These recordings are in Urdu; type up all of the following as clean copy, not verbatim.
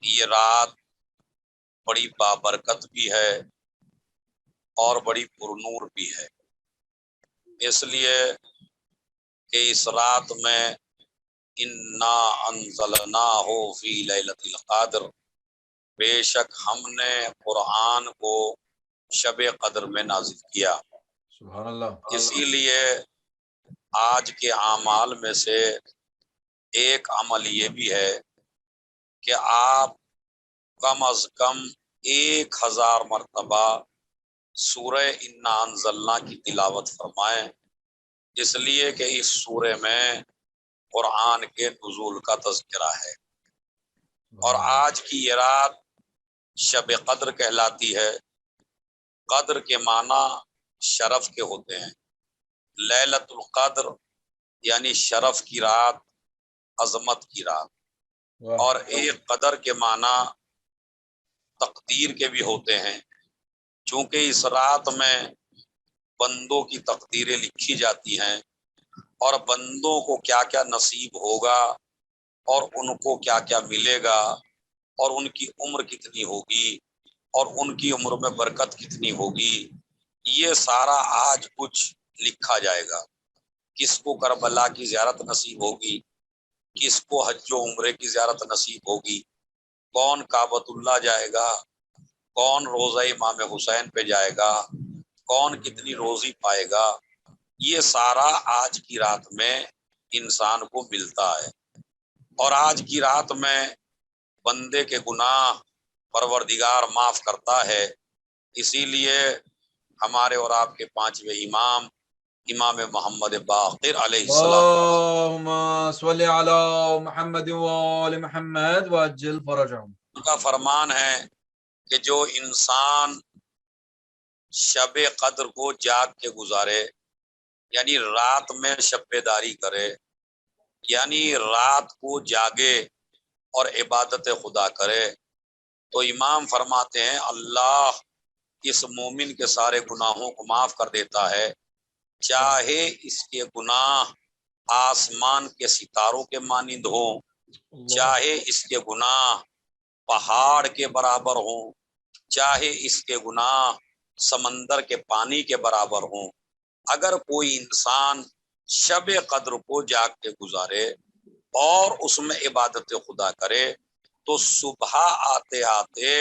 یہ رات بڑی بابرکت بھی ہے اور بڑی پرنور بھی ہے، اس لیے کہ اس رات میں انا انزلناہ فی لیلۃ القدر، بے شک ہم نے قرآن کو شب قدر میں نازل کیا۔ سبحان اللہ۔ اسی لیے آج کے اعمال میں سے ایک عمل یہ بھی ہے کہ آپ کم از کم 1000 مرتبہ سورہ انا انزلنا کی تلاوت فرمائیں، اس لیے کہ اس سورے میں قرآن کے نزول کا تذکرہ ہے، اور آج کی یہ رات شب قدر کہلاتی ہے۔ قدر کے معنی شرف کے ہوتے ہیں، لیلۃ القدر یعنی شرف کی رات، عظمت کی رات، اور ایک قدر کے معنی تقدیر کے بھی ہوتے ہیں، چونکہ اس رات میں بندوں کی تقدیریں لکھی جاتی ہیں اور بندوں کو کیا کیا نصیب ہوگا اور ان کو کیا کیا ملے گا اور ان کی عمر کتنی ہوگی اور ان کی عمر میں برکت کتنی ہوگی، یہ سارا آج کچھ لکھا جائے گا۔ کس کو کربلا کی زیارت نصیب ہوگی، کس کو حج و عمرے کی زیارت نصیب ہوگی، کون کعبۃ اللہ جائے گا، کون روزہ امام حسین پہ جائے گا، کون کتنی روزی پائے گا، یہ سارا آج کی رات میں انسان کو ملتا ہے۔ اور آج کی رات میں بندے کے گناہ پروردگار معاف کرتا ہے، اسی لیے ہمارے اور آپ کے پانچویں امام محمد باقر علیہ السلام، اللہم صلی علی محمد وآل محمد وعجل فرجہم، ان کا فرمان ہے کہ جو انسان شب قدر کو جاگ کے گزارے، یعنی رات میں شب بیداری کرے، یعنی رات کو جاگے اور عبادت خدا کرے، تو امام فرماتے ہیں اللہ اس مومن کے سارے گناہوں کو معاف کر دیتا ہے، چاہے اس کے گناہ آسمان کے ستاروں کے مانند ہوں، چاہے اس کے گناہ پہاڑ کے برابر ہوں، چاہے اس کے گناہ سمندر کے پانی کے برابر ہوں۔ اگر کوئی انسان شب قدر کو جاگ کے گزارے اور اس میں عبادت خدا کرے تو صبح آتے آتے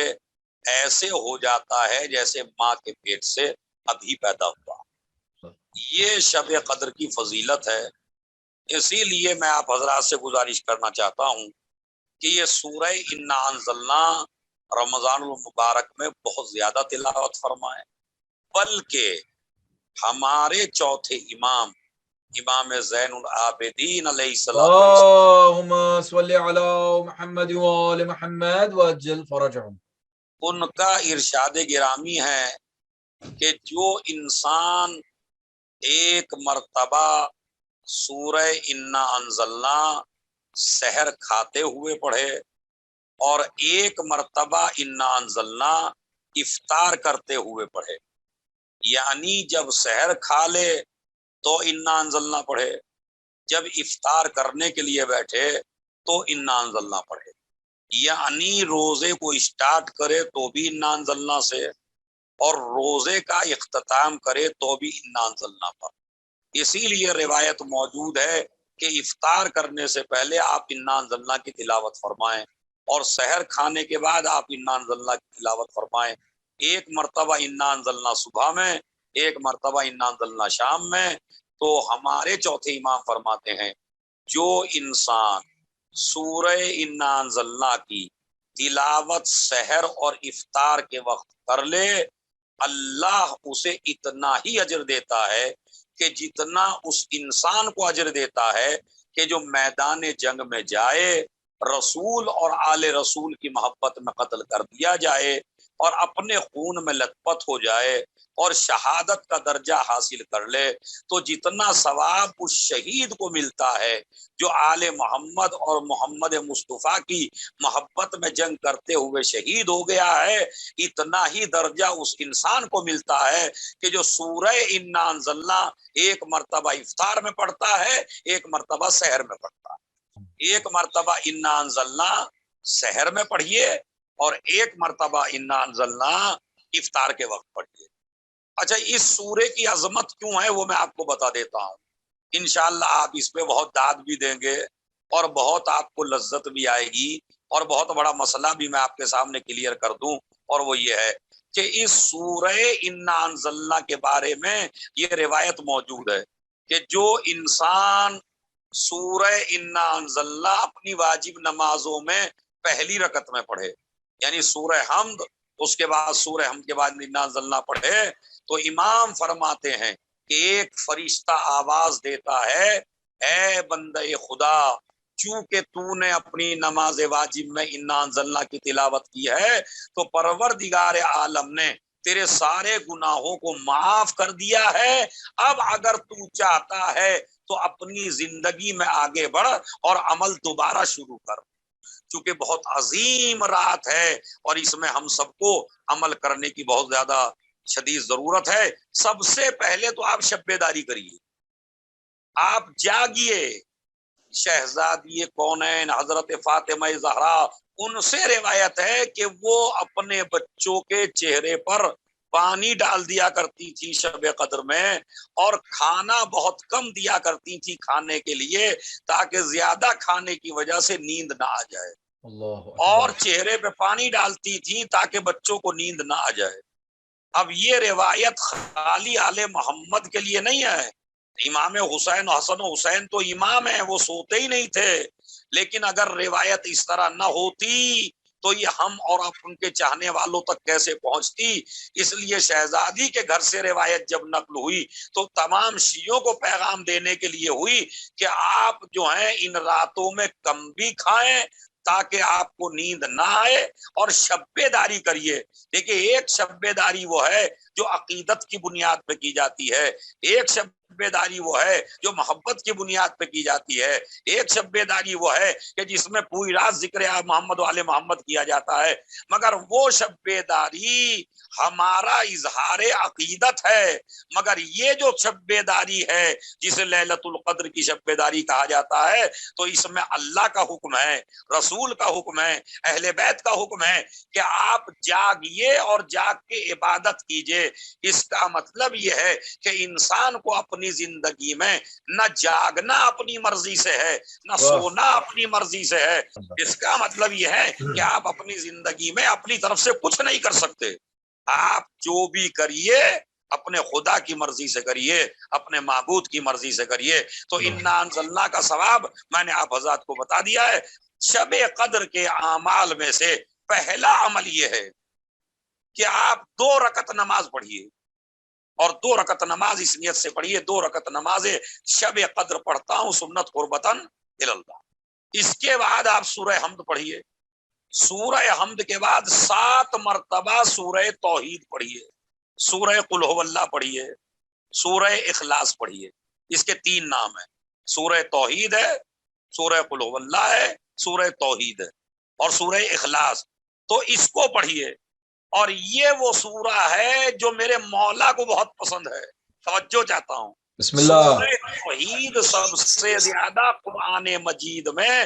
ایسے ہو جاتا ہے جیسے ماں کے پیٹ سے ابھی پیدا ہوا۔ یہ شب قدر کی فضیلت ہے، اسی لیے میں آپ حضرات سے گزارش کرنا چاہتا ہوں کہ یہ سورہ انا انزلنا رمضان المبارک میں بہت زیادہ تلاوت فرمائیں، بلکہ ہمارے چوتھے امام زین العابدین علیہ السلام، اللہم صلی علی محمد وآل محمد وعجل فرجہم، ان کا ارشاد گرامی ہے کہ جو انسان ایک مرتبہ سورہ انا انزلنا سحر کھاتے ہوئے پڑھے اور ایک مرتبہ انا انزلنا افطار کرتے ہوئے پڑھے، یعنی جب سحر کھا لے تو انا انزلنا پڑھے، جب افطار کرنے کے لیے بیٹھے تو انا انزلنا پڑھے، یعنی روزے کو اسٹارٹ کرے تو بھی انا انزلنا سے اور روزے کا اختتام کرے تو بھی انا انزلنا پڑھے۔ اسی لیے روایت موجود ہے کہ افطار کرنے سے پہلے آپ انا انزلنا کی تلاوت فرمائیں اور سحر کھانے کے بعد آپ انا انزلنا کی تلاوت فرمائیں، ایک مرتبہ انا انزلنا صبح میں، ایک مرتبہ انا انزلنا شام میں۔ تو ہمارے چوتھے امام فرماتے ہیں جو انسان سورہ انا انزلنا کی تلاوت سحر اور افطار کے وقت کر لے، اللہ اسے اتنا ہی اجر دیتا ہے کہ جتنا اس انسان کو اجر دیتا ہے کہ جو میدان جنگ میں جائے، رسول اور آل رسول کی محبت میں قتل کر دیا جائے اور اپنے خون میں لت پت ہو جائے اور شہادت کا درجہ حاصل کر لے، تو جتنا ثواب اس شہید کو ملتا ہے جو آل محمد اور محمد مصطفیٰ کی محبت میں جنگ کرتے ہوئے شہید ہو گیا ہے، اتنا ہی درجہ اس انسان کو ملتا ہے کہ جو سورہ انا انزلنا ایک مرتبہ افطار میں پڑھتا ہے، ایک مرتبہ سحر میں پڑھتا ہے، ایک مرتبہ انا انزلنا سحر میں پڑھیے اور ایک مرتبہ انا انزلنا افطار کے وقت پڑھیے۔ اچھا اس سورے کی عظمت کیوں ہے وہ میں آپ کو بتا دیتا ہوں، انشاءاللہ آپ اس پہ بہت داد بھی دیں گے اور بہت آپ کو لذت بھی آئے گی، اور بہت بڑا مسئلہ بھی میں آپ کے سامنے کلیئر کر دوں، اور وہ یہ ہے کہ اس سورہ انا انزلنا کے بارے میں یہ روایت موجود ہے کہ جو انسان سورہ انا انزلنا اپنی واجب نمازوں میں پہلی رکعت میں پڑھے، یعنی سورہ حمد، اس کے بعد سورہ حمد کے بعد انا انزلنا پڑھے، تو امام فرماتے ہیں کہ ایک فرشتہ آواز دیتا ہے، اے بندہ خدا، چونکہ تو نے اپنی نماز واجب میں انا انزلنا کی تلاوت کی ہے تو پروردگار عالم نے تیرے سارے گناہوں کو معاف کر دیا ہے، اب اگر تو چاہتا ہے تو اپنی زندگی میں آگے بڑھ اور عمل دوبارہ شروع کر، چونکہ بہت عظیم رات ہے اور اس میں ہم سب کو عمل کرنے کی بہت زیادہ شدید ضرورت ہے۔ سب سے پہلے تو آپ شب بیداری کریے، آپ جاگیے۔ شہزادی کونین حضرت فاطمہ زہرا، ان سے روایت ہے کہ وہ اپنے بچوں کے چہرے پر پانی ڈال دیا کرتی تھی شب قدر میں، اور کھانا بہت کم دیا کرتی تھی کھانے کے لیے تاکہ زیادہ کھانے کی وجہ سے نیند نہ آ جائے، اللہ اور اکبر۔ چہرے پہ پانی ڈالتی تھی تاکہ بچوں کو نیند نہ آ جائے۔ اب یہ روایت خالی آل محمد کے لیے نہیں ہے، امام حسین حسن و حسین تو امام ہیں، وہ سوتے ہی نہیں تھے، لیکن اگر روایت اس طرح نہ ہوتی تو یہ ہم اور ان کے چاہنے والوں تک کیسے پہنچتی؟ اس لیے شہزادی کے گھر سے روایت جب نقل ہوئی تو تمام شیعوں کو پیغام دینے کے لیے ہوئی کہ آپ جو ہیں ان راتوں میں کم بھی کھائیں تاکہ آپ کو نیند نہ آئے، اور شب بیداری کریے۔ دیکھیے ایک شب بیداری وہ ہے جو عقیدت کی بنیاد پہ کی جاتی ہے، ایک شب بیداری وہ ہے جو محبت کی بنیاد پہ کی جاتی ہے، ایک شب بیداری وہ ہے کہ جس میں پوری رات ذکر محمد و آل محمد کیا جاتا ہے، مگر وہ شب بیداری ہمارا اظہار عقیدت ہے۔ مگر یہ جو شب بیداری ہے جسے لیلۃ القدر کی شب بیداری کہا جاتا ہے، تو اس میں اللہ کا حکم ہے، رسول کا حکم ہے، اہل بیت کا حکم ہے کہ آپ جاگیے اور جاگ کے عبادت کیجئے۔ اس کا مطلب یہ ہے کہ انسان کو اپنی زندگی میں نہ جاگنا اپنی مرضی سے ہے، نہ سونا اپنی مرضی سے ہے۔ اس کا مطلب یہ ہے کہ آپ اپنی زندگی میں اپنی طرف سے کچھ نہیں کر سکتے، آپ جو بھی کریے اپنے خدا کی مرضی سے کریے، اپنے معبود کی مرضی سے کریے۔ تو انا انزلنا کا ثواب میں نے آپ حضرات کو بتا دیا ہے۔ شب قدر کے اعمال میں سے پہلا عمل یہ ہے کہ آپ 2 رکعت نماز پڑھیے، اور 2 رکعت نماز اس نیت سے پڑھیے 2 رکعت نماز شب قدر پڑھتا ہوں سنت قربتاً اللہ۔ اس کے بعد آپ سورہ حمد پڑھیے، سورہ حمد کے بعد 7 مرتبہ سورہ توحید پڑھیے، سورہ قل هو اللہ پڑھیے، سورہ اخلاص پڑھیے۔ اس کے 3 نام ہیں، سورہ توحید ہے، سورہ قل هو اللہ ہے، سورہ توحید ہے، اور سورہ اخلاص۔ تو اس کو پڑھیے، اور یہ وہ سورہ ہے جو میرے مولا کو بہت پسند ہے، توجہ چاہتا ہوں۔ بسم اللہ۔ سورہ توحید سب سے زیادہ قرآن مجید میں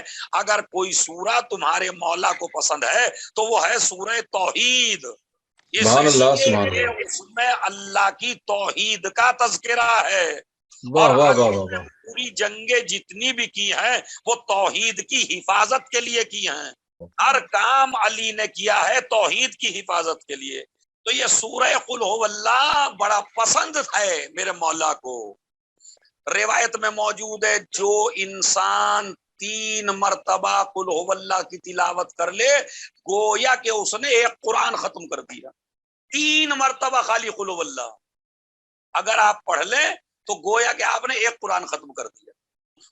اگر کوئی سورہ تمہارے مولا کو پسند ہے تو وہ ہے سورہ توحید، اس سبحان اللہ، لیے سبحان کہ اللہ۔ اس میں اللہ کی توحید کا تذکرہ ہے، اور واہ واہ واہ اللہ واہ نے واہ۔ پوری جنگیں جتنی بھی کی ہیں وہ توحید کی حفاظت کے لیے کی ہیں، ہر کام علی نے کیا ہے توحید کی حفاظت کے لیے۔ تو یہ سورہ قل هو اللہ بڑا پسند ہے میرے مولا کو۔ روایت میں موجود ہے جو انسان 3 مرتبہ قل هو اللہ کی تلاوت کر لے گویا کہ اس نے ایک قرآن ختم کر دیا، 3 مرتبہ خالی قل هو اللہ اگر آپ پڑھ لیں تو گویا کہ آپ نے ایک قرآن ختم کر دیا۔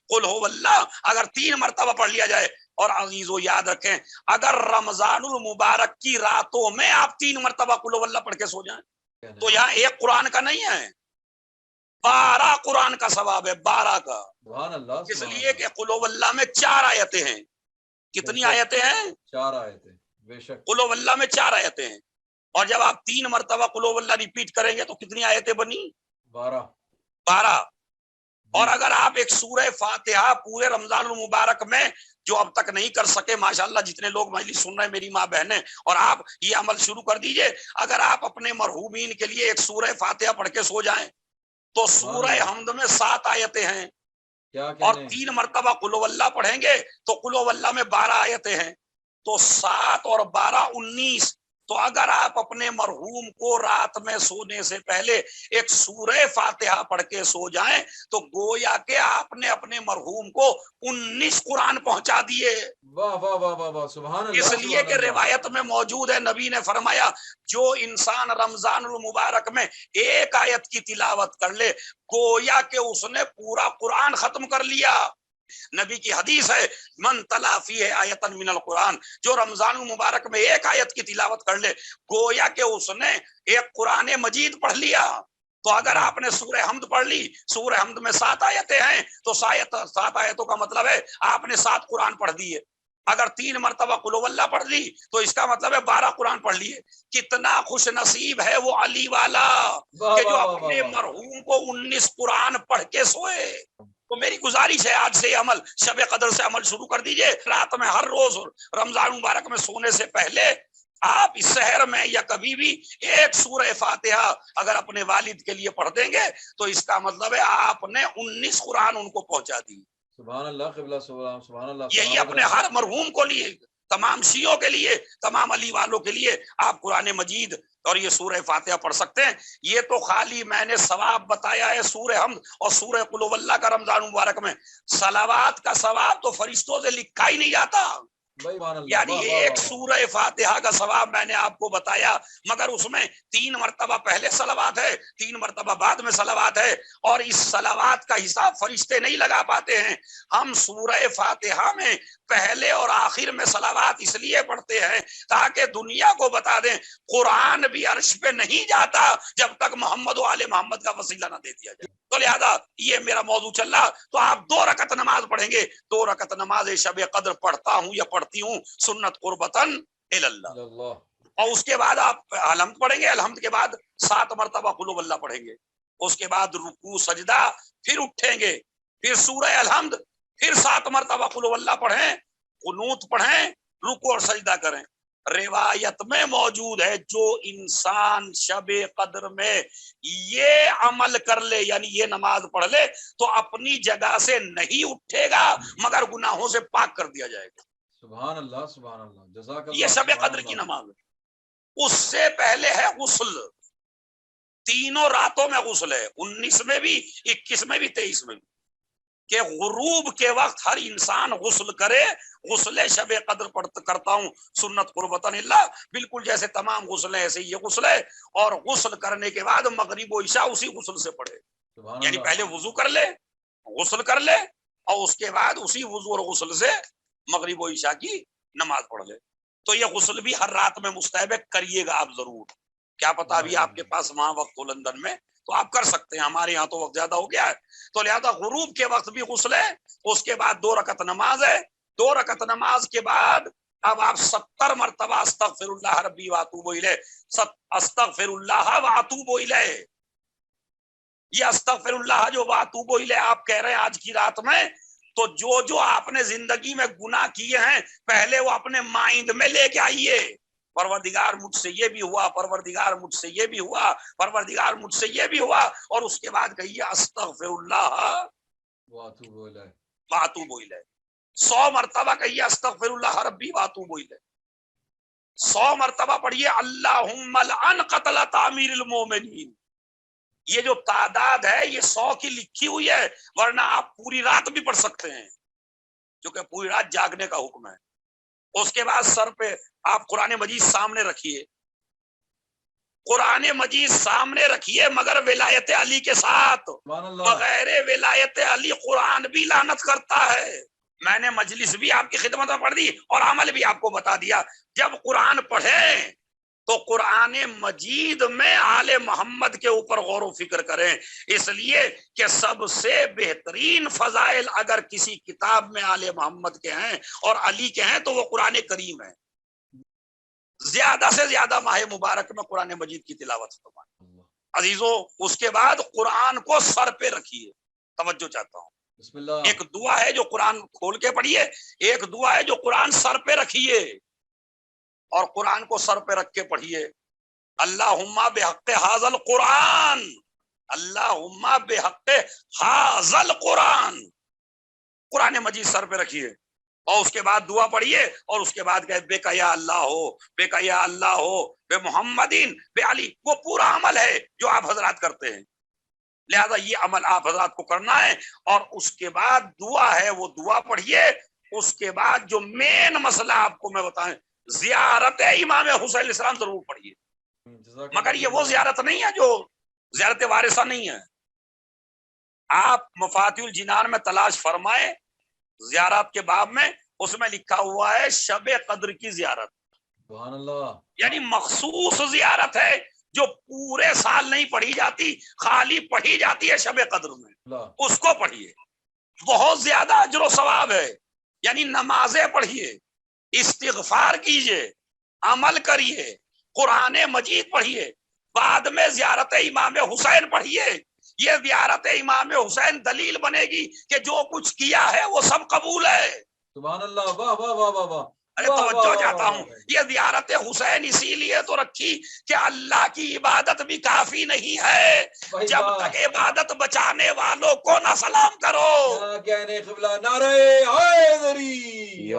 قل هو اللہ اگر 3 مرتبہ پڑھ لیا جائے، اور عزیزو یاد رکھیں اگر رمضان المبارک کی راتوں میں آپ 3 مرتبہ قل هو اللہ پڑھ کے سو جائیں تو یہاں ایک قرآن کا نہیں ہے، 12 قرآن کا ثواب ہے، 12 کا، سبحان اللہ، اس سبحان لیے اللہ۔ کہ قل هو اللہ میں 4 آیتیں ہیں۔ کتنی آیتیں ہیں؟ 4 آیتیں، بے شک۔ قل هو اللہ میں 4 آیتیں ہیں، اور جب آپ 3 مرتبہ قل هو اللہ ریپیٹ کریں گے تو کتنی آیتیں بنی؟ 12۔ 12۔ اور اگر آپ ایک سورہ فاتحہ پورے رمضان المبارک میں جو اب تک نہیں کر سکے، ماشاءاللہ جتنے لوگ مجلس سن رہے ہیں میری ماں بہنیں، اور آپ یہ عمل شروع کر دیجئے، اگر آپ اپنے مرحومین کے لیے ایک سورہ فاتحہ پڑھ کے سو جائیں تو سورہ حمد میں 7 آیتیں ہیں، اور 3 مرتبہ قل هو اللہ پڑھیں گے تو قل هو اللہ میں 12 آیتیں ہیں، تو 7 اور 12 19۔ تو اگر آپ اپنے مرحوم کو رات میں سونے سے پہلے ایک سورہ فاتحہ پڑھ کے سو جائیں تو گویا کہ آپ نے اپنے مرحوم کو 19 قرآن پہنچا دیے۔ واہ واہ واہ واہ واہ، سبحان اللہ، اس لیے کہ روایت میں موجود ہے، نبی نے فرمایا جو انسان رمضان المبارک میں ایک آیت کی تلاوت کر لے گویا کہ اس نے پورا قرآن ختم کر لیا۔ نبی کی حدیث ہے من تلا فیہ آیتن من القرآن، جو رمضان المبارک میں ایک آیت کی تلاوت کر لے گویا کہ اس نے ایک قرآن مجید پڑھ لیا۔ تو اگر آپ نے سورہ حمد پڑھ لی، سورہ حمد میں 7 آیتیں ہیں تو 7 آیتوں کا مطلب ہے آپ نے 7 قرآن پڑھ دیے۔ اگر 3 مرتبہ قل هو اللہ پڑھ لی تو اس کا مطلب ہے 12 قرآن پڑھ لیے۔ کتنا خوش نصیب ہے وہ علی والا کہ جو اپنے مرحوم کو 19 قرآن پڑھ کے سوئے۔ تو میری گزارش ہے آج سے عمل، شب قدر سے عمل شروع کر دیجئے۔ رات میں ہر روز رمضان مبارک میں سونے سے پہلے آپ اس سحر میں یا کبھی بھی ایک سورہ فاتحہ اگر اپنے والد کے لیے پڑھ دیں گے تو اس کا مطلب ہے آپ نے 19 قرآن ان کو پہنچا دی۔ سبحان اللہ قبلہ، سبحان اللہ۔ یہی اپنے ہر مرحوم کو لیے، تمام شیعوں کے لیے، تمام علی والوں کے لیے آپ قرآن مجید اور یہ سورہ فاتحہ پڑھ سکتے ہیں۔ یہ تو خالی میں نے ثواب بتایا ہے سورہ حمد اور سورہ قل هو اللہ کا رمضان مبارک میں، صلوات کا ثواب تو فرشتوں سے لکھا ہی نہیں جاتا۔ یعنی ایک سورہ فاتحہ کا ثواب میں نے آپ کو بتایا، مگر اس میں 3 مرتبہ پہلے صلوات ہے، 3 مرتبہ بعد میں صلوات ہے، اور اس صلوات کا حساب فرشتے نہیں لگا پاتے ہیں۔ ہم سورہ فاتحہ میں پہلے اور آخر میں صلوات اس لیے پڑھتے ہیں تاکہ دنیا کو بتا دیں قرآن بھی عرش پہ نہیں جاتا جب تک محمد و آل محمد کا وسیلہ نہ دے دیا جائے۔ تو لہذا یہ میرا موضوع چل رہا، تو آپ 2 رکعت نماز پڑھیں گے، 2 رکعت نماز شب قدر پڑھتا ہوں یا پڑھتی ہوں سنت قربتن اللہ، اور اس کے بعد آپ الحمد پڑھیں گے، الحمد کے بعد 7 مرتبہ قل هو اللہ پڑھیں گے، اس کے بعد رکوع سجدہ، پھر اٹھیں گے، پھر سورہ الحمد، پھر 7 مرتبہ قل هو اللہ پڑھیں، قنوت پڑھیں، رکوع اور سجدہ کریں۔ روایت میں موجود ہے جو انسان شب قدر میں یہ عمل کر لے، یعنی یہ نماز پڑھ لے، تو اپنی جگہ سے نہیں اٹھے گا مگر گناہوں سے پاک کر دیا جائے گا۔ سبحان اللہ سبحان اللہ، جزاک اللہ۔ یہ شب قدر کی نماز ہے۔ اس سے پہلے ہے غسل، تینوں راتوں میں غسل ہے، 19 میں بھی، 21 میں بھی، 23 میں بھی، کہ غروب کے وقت ہر انسان غسل کرے۔ غسل شب قدر کرتا ہوں سنت قربتن اللہ، بالکل جیسے تمام غسل ہیں ایسے یہ غسل ہے، اور غسل کرنے کے بعد مغرب و عشاء اسی غسل سے پڑھے، یعنی پہلے وضو کر لے، غسل کر لے، اور اس کے بعد اسی وضو اور غسل سے مغرب و عشاء کی نماز پڑھ لے۔ تو یہ غسل بھی ہر رات میں مستحب ہے، کریے گا آپ ضرور۔ کیا پتا ابھی آپ کے پاس وہاں وقت ہو لندن میں تو آپ کر سکتے ہیں، ہمارے یہاں تو وقت زیادہ ہو گیا ہے، تو لہذا غروب کے وقت بھی غسل ہے، اس کے بعد 2 رکعت نماز ہے، 2 رکعت نماز کے بعد اب آپ 70 مرتبہ استغفر اللہ ربی واتوب الیہ، استغفر اللہ واتوب الیہ، یہ استغفر اللہ جو واتوب الیہ آپ کہہ رہے ہیں آج کی رات میں، تو جو آپ نے زندگی میں گناہ کیے ہیں پہلے وہ اپنے مائنڈ میں لے کے آئیے، پروردگار مجھ سے یہ بھی ہوا، پروردگار مجھ سے یہ بھی ہوا، پروردگار مجھ سے یہ بھی ہوا، اور اس کے بعد کہیے استغفر اللہ واتوب الیہ، واتوب الیہ، 100 مرتبہ کہیے استغفر اللہ ربی واتوب الیہ، 100 مرتبہ پڑھیے اللہم لعن قتلۃ امیر المومنین۔ یہ جو تعداد ہے یہ 100 کی لکھی ہوئی ہے، ورنہ آپ پوری رات بھی پڑھ سکتے ہیں کیونکہ پوری رات جاگنے کا حکم ہے۔ اس کے بعد سر پہ آپ قرآن مجید سامنے رکھیے، قرآن مجید سامنے رکھیے مگر ولایت علی کے ساتھ، بغیر ولایت علی قرآن بھی لعنت کرتا ہے۔ میں نے مجلس بھی آپ کی خدمت میں پڑھ دی اور عمل بھی آپ کو بتا دیا، جب قرآن پڑھیں تو قرآن مجید میں آل محمد کے اوپر غور و فکر کریں، اس لیے کہ سب سے بہترین فضائل اگر کسی کتاب میں آل محمد کے ہیں اور علی کے ہیں تو وہ قرآن کریم ہے۔ زیادہ سے زیادہ ماہ مبارک میں قرآن مجید کی تلاوت فرمائیں عزیزو۔ اس کے بعد قرآن کو سر پہ رکھیے، توجہ چاہتا ہوں. بسم اللہ. ایک دعا ہے جو قرآن کھول کے پڑھیے, ایک دعا ہے جو قرآن سر پہ رکھیے اور قرآن کو سر پہ رکھ کے پڑھیے. اللہم بحق ھذا القرآن, اللہم بحق ھذا القرآن, قرآن مجید سر پہ رکھیے اور اس کے بعد دعا پڑھیے اور اس کے بعد کہے بے کا یا اللہ ہو, بے کا یا اللہ ہو, بے محمدین بے علی. وہ پورا عمل ہے جو آپ حضرات کرتے ہیں, لہذا یہ عمل آپ حضرات کو کرنا ہے. اور اس کے بعد دعا ہے, وہ دعا پڑھیے. اس کے بعد جو مین مسئلہ آپ کو میں بتائیں, زیارت امام حسین علیہ السلام ضرور پڑھیے. مگر یہ وہ زیارت نہیں ہے جو زیارت وارثہ نہیں ہے. آپ مفاتیح الجنان میں تلاش فرمائیں زیارت کے باب میں, اس میں لکھا ہوا ہے شب قدر کی زیارت. سبحان اللہ. یعنی مخصوص زیارت ہے جو پورے سال نہیں پڑھی جاتی, خالی پڑھی جاتی ہے شب قدر میں. اس کو پڑھیے, بہت زیادہ اجر و ثواب ہے. یعنی نمازیں پڑھیے, استغفار کیجئے, عمل کریے, قرآن مجید پڑھیے, بعد میں زیارت امام حسین پڑھیے. یہ زیارت امام حسین دلیل بنے گی کہ جو کچھ کیا ہے وہ سب قبول ہے. سبحان اللہ. واہ واہ واہ واہ واہ. ارے توجہ چاہتا ہوں, یہ زیارت حسین اسی لیے تو رکھی کہ اللہ کی عبادت بھی کافی نہیں ہے جب تک عبادت بچانے والوں کو نہ سلام کرو. کہنے قبلہ نعرہ حیدری.